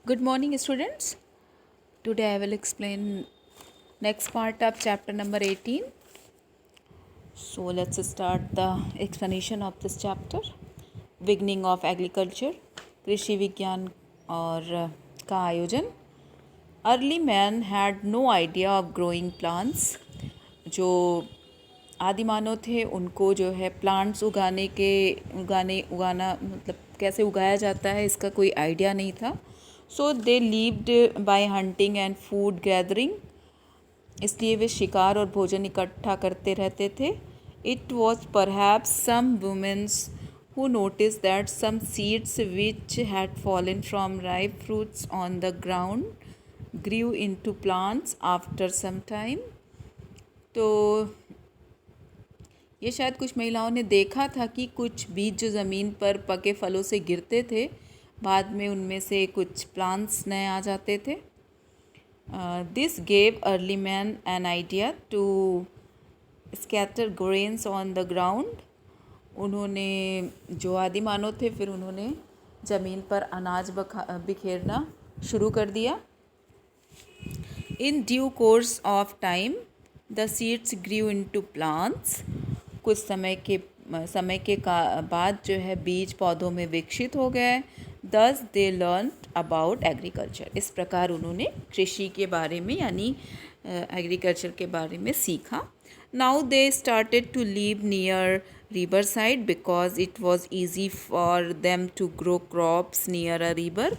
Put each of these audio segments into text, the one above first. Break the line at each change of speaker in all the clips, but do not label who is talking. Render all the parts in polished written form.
Good morning, students. Today I will explain next part of chapter number 18. So let's start the explanation of this chapter. Beginning of agriculture, कृषि विज्ञान और का आयोजन. Early man had no idea of growing plants. जो आदि मानव थे उनको जो है प्लांट्स उगाना मतलब कैसे उगाया जाता है इसका कोई आइडिया नहीं था. So they lived by hunting and food gathering. इसलिए वे शिकार और भोजन इकट्ठा करते रहते थे. It was perhaps some womens who noticed that some seeds which had fallen from ripe fruits on the ground grew into plants after some time. तो ये शायद कुछ महिलाओं ने देखा था कि कुछ बीज जो ज़मीन पर पके फलों से गिरते थे बाद में उनमें से कुछ प्लांट्स नए आ जाते थे. This gave early man an idea to scatter grains on the ground. उन्होंने जो आदि मानव थे फिर उन्होंने ज़मीन पर अनाज बिखेरना शुरू कर दिया. In due course of time the seeds grew into plants. कुछ समय के बाद जो है बीज पौधों में विकसित हो गए. दस दे लर्न अबाउट एग्रीकल्चर. इस प्रकार उन्होंने कृषि के बारे में यानी एग्रीकल्चर के बारे में सीखा. Now they started to live near river side because it was easy for them to grow crops near a river.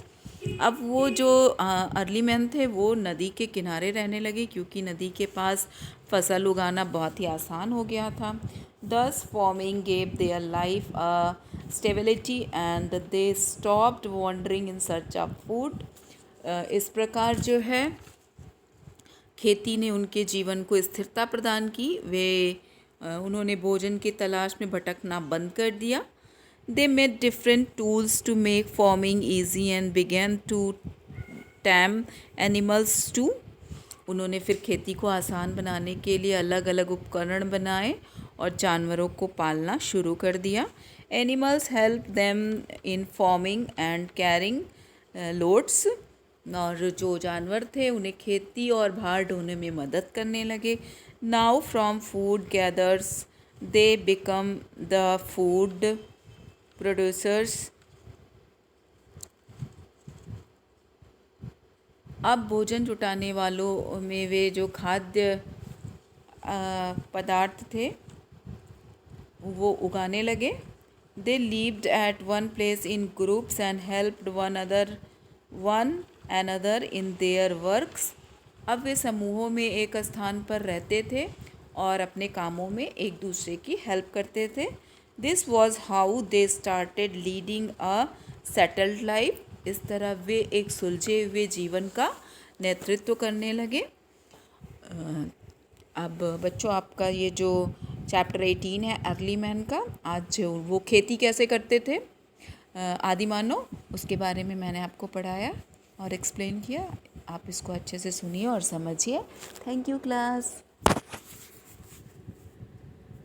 अब वो जो अर्ली मैन थे वो नदी के किनारे रहने लगे क्योंकि नदी के पास फसल उगाना बहुत ही आसान हो गया था. This farming gave their life a stability and they stopped wandering in search of food. इस प्रकार जो है खेती ने उनके जीवन को स्थिरता प्रदान की. उन्होंने भोजन की तलाश में भटकना बंद कर दिया. They made different tools to make farming easy and began to tame animals too. उन्होंने फिर खेती को आसान बनाने के लिए अलग अलग उपकरण बनाए और जानवरों को पालना शुरू कर दिया. Animals helped them in farming and carrying loads. और जो जानवर थे उन्हें खेती और भार ढोने में मदद करने लगे. Now from food gatherers they become the food producers. अब भोजन जुटाने वालों में वे जो खाद्य पदार्थ थे वो उगाने लगे. They lived eight one place in groups and helped one another in their works. अब वे समूहों में एक स्थान पर रहते थे और अपने कामों में एक दूसरे की हेल्प करते थे. This was how they started leading a settled life. इस तरह वे एक सुलझे हुए जीवन का नेतृत्व करने लगे. अब बच्चों आपका ये जो चैप्टर 18 है अर्ली मैन का, आज वो खेती कैसे करते थे आदि मानव, उसके बारे में मैंने आपको पढ़ाया और एक्सप्लेन किया. आप इसको अच्छे से सुनिए और समझिए. Thank you class.